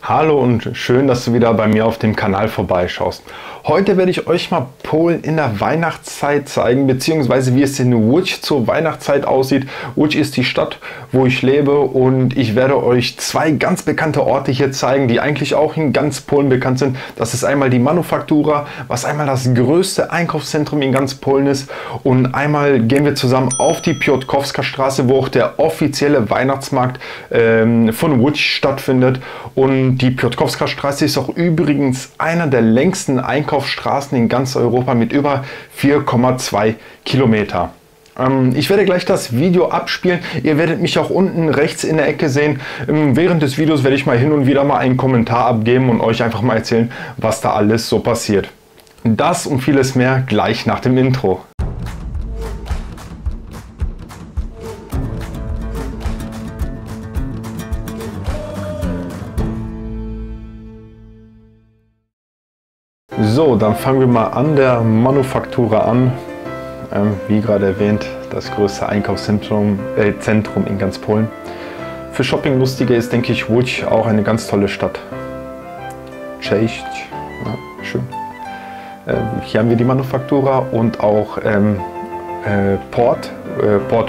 Hallo und schön, dass du wieder bei mir auf dem Kanal vorbeischaust. Heute werde ich euch mal Polen in der Weihnachtszeit zeigen, beziehungsweise wie es in Łódź zur Weihnachtszeit aussieht. Łódź ist die Stadt, wo ich lebe, und ich werde euch zwei ganz bekannte Orte hier zeigen, die eigentlich auch in ganz Polen bekannt sind. Das ist einmal die Manufaktura, was einmal das größte Einkaufszentrum in ganz Polen ist, und einmal gehen wir zusammen auf die Piotrkowska Straße, wo auch der offizielle Weihnachtsmarkt von Łódź stattfindet. Und die Piotrkowska Straße ist auch übrigens einer der längsten Einkaufsstraßen in ganz Europa mit über 4,2 Kilometer. Ich werde gleich das Video abspielen. Ihr werdet mich auch unten rechts in der Ecke sehen. Während des Videos werde ich mal hin und wieder mal einen Kommentar abgeben und euch einfach mal erzählen, was da alles so passiert. Das und vieles mehr gleich nach dem Intro. So, dann fangen wir mal an der Manufaktura an. Wie gerade erwähnt, das größte Einkaufszentrum in ganz Polen. Für Shoppinglustige ist, denke ich, Łódź auch eine ganz tolle Stadt. Cześć, ja, schön. Hier haben wir die Manufaktura und auch Port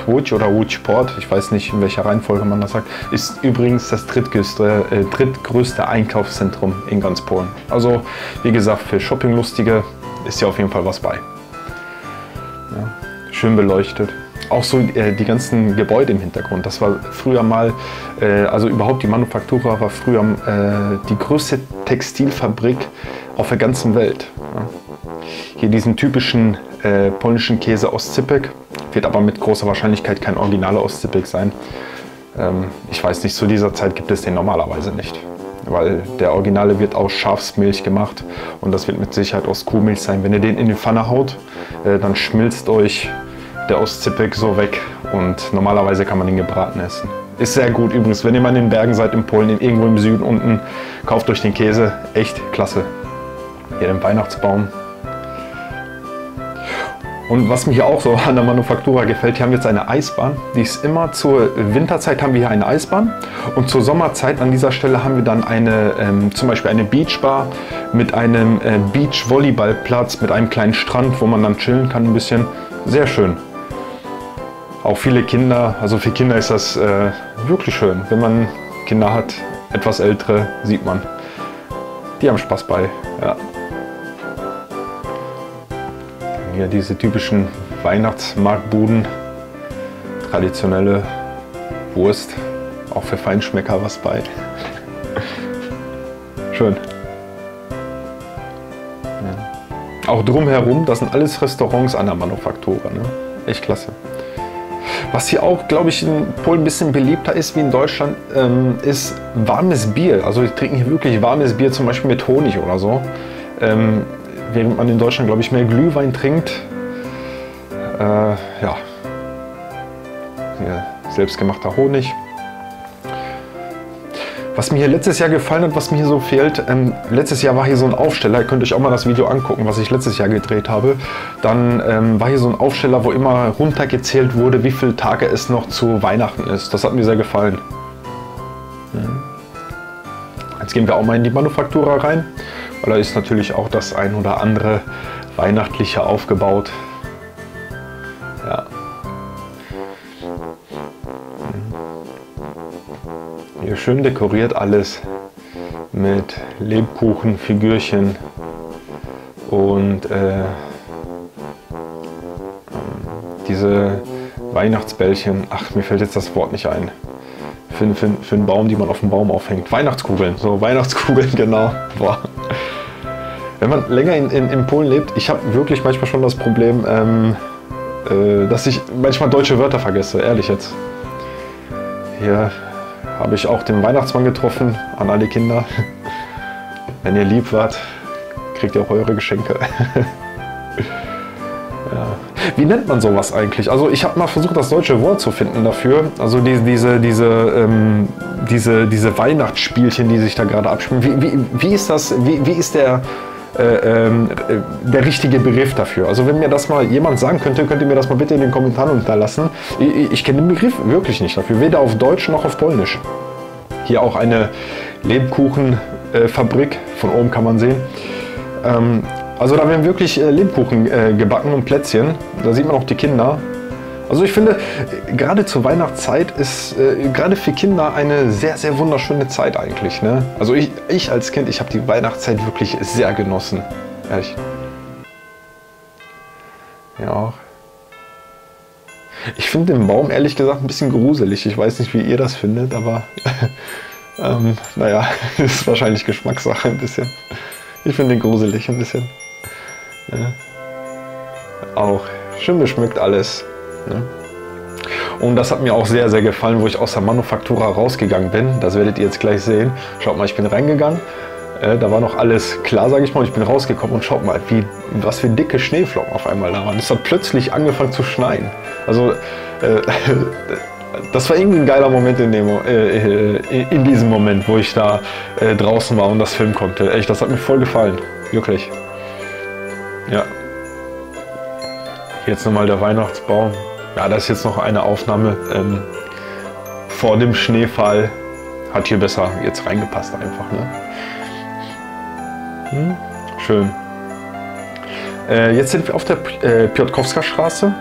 Łódź oder Łódź Port, ich weiß nicht, in welcher Reihenfolge man das sagt, ist übrigens das drittgrößte Einkaufszentrum in ganz Polen. Also wie gesagt, für Shoppinglustige ist hier auf jeden Fall was bei. Ja, schön beleuchtet. Auch so die ganzen Gebäude im Hintergrund. Das war früher mal, also überhaupt die Manufaktura war früher die größte Textilfabrik auf der ganzen Welt. Ja. Hier diesen typischen polnischen Käse Oscypek, wird aber mit großer Wahrscheinlichkeit kein originaler Oscypek sein. Ich weiß nicht, zu dieser Zeit gibt es den normalerweise nicht, weil der Originale wird aus Schafsmilch gemacht und das wird mit Sicherheit aus Kuhmilch sein. Wenn ihr den in die Pfanne haut, dann schmilzt euch der Oscypek so weg, und normalerweise kann man den gebraten essen. Ist sehr gut übrigens, wenn ihr mal in den Bergen seid in Polen, irgendwo im Süden unten, kauft euch den Käse, echt klasse. Hier den Weihnachtsbaum. Und was mir hier auch so an der Manufaktura gefällt, hier haben wir jetzt eine Eisbahn. Die ist immer zur Winterzeit haben wir hier eine Eisbahn, und zur Sommerzeit an dieser Stelle haben wir dann eine, zum Beispiel eine Beachbar mit einem Beachvolleyballplatz, mit einem kleinen Strand, wo man dann chillen kann ein bisschen. Sehr schön. Auch viele Kinder, also für Kinder ist das wirklich schön. Wenn man Kinder hat, etwas ältere, sieht man. Die haben Spaß bei. Ja. Hier diese typischen Weihnachtsmarktbuden, traditionelle Wurst, auch für Feinschmecker was bei. Schön. Ja. Auch drumherum, das sind alles Restaurants an der Manufaktura, ne? Echt klasse. Was hier auch, glaube ich, in Polen ein bisschen beliebter ist wie in Deutschland, ist warmes Bier. Also wir trinken hier wirklich warmes Bier, zum Beispiel mit Honig oder so. Während man in Deutschland, glaube ich, mehr Glühwein trinkt. Ja, hier selbstgemachter Honig. Was mir hier letztes Jahr gefallen hat, was mir hier so fehlt, letztes Jahr war hier so ein Aufsteller, ihr könnt euch auch mal das Video angucken, was ich letztes Jahr gedreht habe. Dann war hier so ein Aufsteller, wo immer runtergezählt wurde, wie viele Tage es noch zu Weihnachten ist. Das hat mir sehr gefallen. Jetzt gehen wir auch mal in die Manufaktura rein, weil da ist natürlich auch das ein oder andere Weihnachtliche aufgebaut. Ja. Hier schön dekoriert alles mit Lebkuchen, Figürchen und diese Weihnachtsbällchen. Ach, mir fällt jetzt das Wort nicht ein. Für einen Baum, die man auf dem Baum aufhängt. Weihnachtskugeln, so Weihnachtskugeln, genau. Boah. Wenn man länger in Polen lebt, ich habe wirklich manchmal schon das Problem, dass ich manchmal deutsche Wörter vergesse, ehrlich jetzt. Hier habe ich auch den Weihnachtsmann getroffen, an alle Kinder. Wenn ihr lieb wart, kriegt ihr auch eure Geschenke. Ja. Wie nennt man sowas eigentlich? Also ich habe mal versucht, das deutsche Wort zu finden dafür. Also diese Weihnachtsspielchen, die sich da gerade abspielen. Wie ist das? Wie ist der richtige Begriff dafür? Also wenn mir das mal jemand sagen könnte, könnt ihr mir das mal bitte in den Kommentaren unterlassen. Ich kenne den Begriff wirklich nicht dafür, weder auf Deutsch noch auf Polnisch. Hier auch eine Lebkuchenfabrik. Von oben kann man sehen. Also da werden wirklich Lebkuchen gebacken und Plätzchen. Da sieht man auch die Kinder. Also ich finde, gerade zur Weihnachtszeit ist gerade für Kinder eine sehr, sehr wunderschöne Zeit eigentlich. Ne? Also ich als Kind, ich habe die Weihnachtszeit wirklich sehr genossen. Ehrlich. Ja. Ich finde den Baum ehrlich gesagt ein bisschen gruselig. Ich weiß nicht, wie ihr das findet, aber naja, ist wahrscheinlich Geschmackssache ein bisschen. Ich finde den gruselig ein bisschen. Ja. Auch schön geschmückt alles. Ne? Und das hat mir auch sehr, sehr gefallen, wo ich aus der Manufaktura rausgegangen bin. Das werdet ihr jetzt gleich sehen. Schaut mal, ich bin reingegangen. Da war noch alles klar, sage ich mal. Und ich bin rausgekommen und schaut mal, was für dicke Schneeflocken auf einmal da waren. Es hat plötzlich angefangen zu schneien. Also das war irgendwie ein geiler Moment in diesem Moment, wo ich da draußen war und das filmen konnte. Echt, das hat mir voll gefallen. Wirklich. Ja. Jetzt nochmal der Weihnachtsbaum. Ja, das ist jetzt noch eine Aufnahme vor dem Schneefall. Hat hier besser jetzt reingepasst einfach. Ne? Schön. Jetzt sind wir auf der Piotrkowska Straße.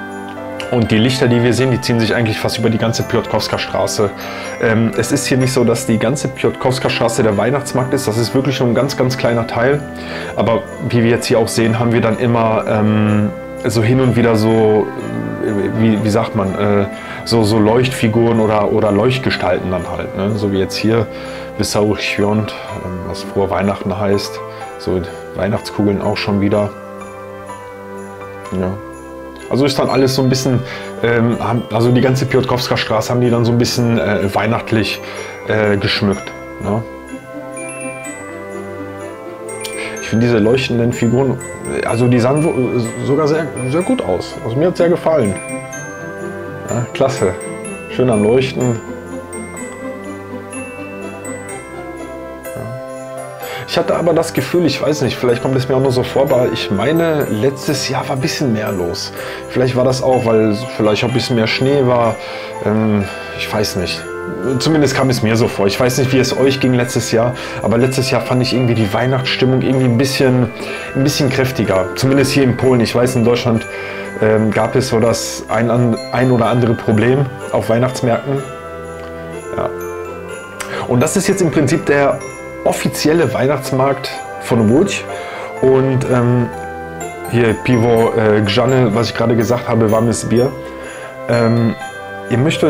Und die Lichter, die wir sehen, die ziehen sich eigentlich fast über die ganze Piotrkowska Straße. Es ist hier nicht so, dass die ganze Piotrkowska Straße der Weihnachtsmarkt ist. Das ist wirklich nur ein ganz, ganz kleiner Teil. Aber wie wir jetzt hier auch sehen, haben wir dann immer so hin und wieder so, wie sagt man, so Leuchtfiguren oder Leuchtgestalten dann halt. Ne? So wie jetzt hier, Wesołych Świąt, was früher Weihnachten heißt. So Weihnachtskugeln auch schon wieder. Ja. Also ist dann alles so ein bisschen, also die ganze Piotrkowska Straße haben die dann so ein bisschen weihnachtlich geschmückt. Ne? Ich finde diese leuchtenden Figuren, also die sahen sogar sehr, sehr gut aus. Also mir hat es sehr gefallen. Ja, klasse. Schön am Leuchten. Ich hatte aber das Gefühl, ich weiß nicht, vielleicht kommt es mir auch nur so vor, aber ich meine, letztes Jahr war ein bisschen mehr los. Vielleicht war das auch, weil vielleicht auch ein bisschen mehr Schnee war. Ich weiß nicht. Zumindest kam es mir so vor. Ich weiß nicht, wie es euch ging letztes Jahr, aber letztes Jahr fand ich irgendwie die Weihnachtsstimmung irgendwie ein bisschen kräftiger. Zumindest hier in Polen. Ich weiß, in Deutschland gab es so das ein oder andere Problem auf Weihnachtsmärkten. Ja. Und das ist jetzt im Prinzip der offizielle Weihnachtsmarkt von Łódź. Und hier Piwo Grzane, was ich gerade gesagt habe, warmes Bier. Ihr müsst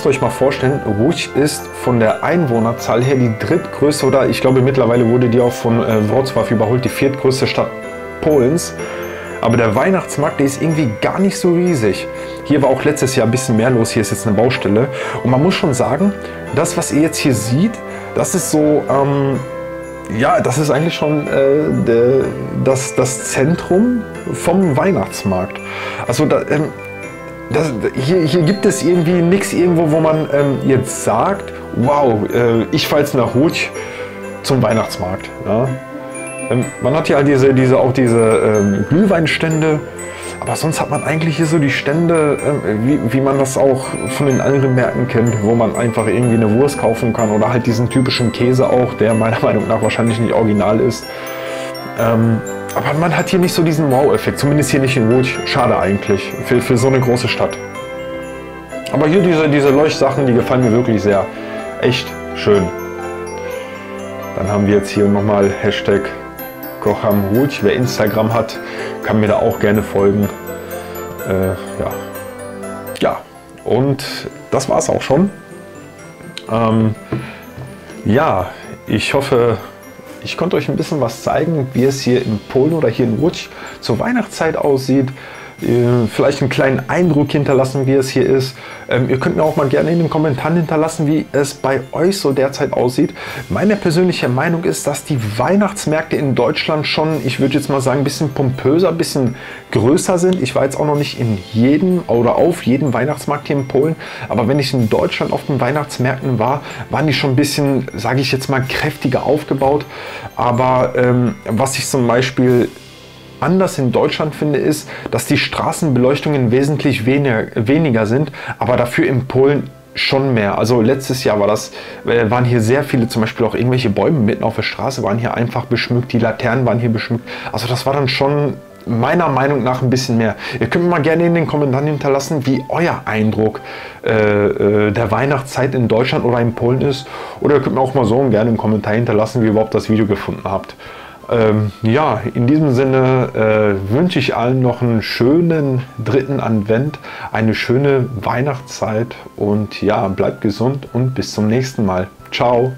euch mal vorstellen, Łódź ist von der Einwohnerzahl her die drittgrößte, oder ich glaube mittlerweile wurde die auch von Wrocław überholt, die viertgrößte Stadt Polens. Aber der Weihnachtsmarkt, der ist irgendwie gar nicht so riesig. Hier war auch letztes Jahr ein bisschen mehr los, hier ist jetzt eine Baustelle. Und man muss schon sagen, das, was ihr jetzt hier seht, das ist so, ja, das ist eigentlich schon das Zentrum vom Weihnachtsmarkt. Also hier gibt es irgendwie nichts irgendwo, wo man jetzt sagt, wow, ich fahre jetzt nach Łódź zum Weihnachtsmarkt. Ja? Man hat hier halt auch diese Glühweinstände, aber sonst hat man eigentlich hier so die Stände, wie man das auch von den anderen Märkten kennt, wo man einfach irgendwie eine Wurst kaufen kann oder halt diesen typischen Käse auch, der meiner Meinung nach wahrscheinlich nicht original ist. Aber man hat hier nicht so diesen Wow-Effekt, zumindest hier nicht in Łódź. Schade eigentlich, für so eine große Stadt. Aber hier diese Leuchtsachen, die gefallen mir wirklich sehr. Echt schön. Dann haben wir jetzt hier nochmal Hashtag Kocham Łódź. Wer Instagram hat, kann mir da auch gerne folgen. Ja. Ja, und das war es auch schon. Ja, ich hoffe, ich konnte euch ein bisschen was zeigen, wie es hier in Polen oder hier in Łódź zur Weihnachtszeit aussieht. Vielleicht einen kleinen Eindruck hinterlassen, wie es hier ist. Ihr könnt mir auch mal gerne in den Kommentaren hinterlassen, wie es bei euch so derzeit aussieht. Meine persönliche Meinung ist, dass die Weihnachtsmärkte in Deutschland schon, ich würde jetzt mal sagen, ein bisschen pompöser, ein bisschen größer sind. Ich war jetzt auch noch nicht in jedem oder auf jedem Weihnachtsmarkt hier in Polen, aber wenn ich in Deutschland auf den Weihnachtsmärkten war, waren die schon ein bisschen, sage ich jetzt mal, kräftiger aufgebaut. Aber was ich zum Beispiel anders in Deutschland finde, ist, dass die Straßenbeleuchtungen wesentlich weniger sind, aber dafür in Polen schon mehr. Also letztes Jahr waren hier sehr viele, zum Beispiel auch irgendwelche Bäume mitten auf der Straße waren hier einfach beschmückt, die Laternen waren hier beschmückt. Also das war dann schon meiner Meinung nach ein bisschen mehr. Ihr könnt mir mal gerne in den Kommentaren hinterlassen, wie euer Eindruck der Weihnachtszeit in Deutschland oder in Polen ist. Oder ihr könnt mir auch mal so gerne einen Kommentar hinterlassen, wie ihr überhaupt das Video gefunden habt. Ja, in diesem Sinne wünsche ich allen noch einen schönen dritten Advent, eine schöne Weihnachtszeit und ja, bleibt gesund und bis zum nächsten Mal. Ciao!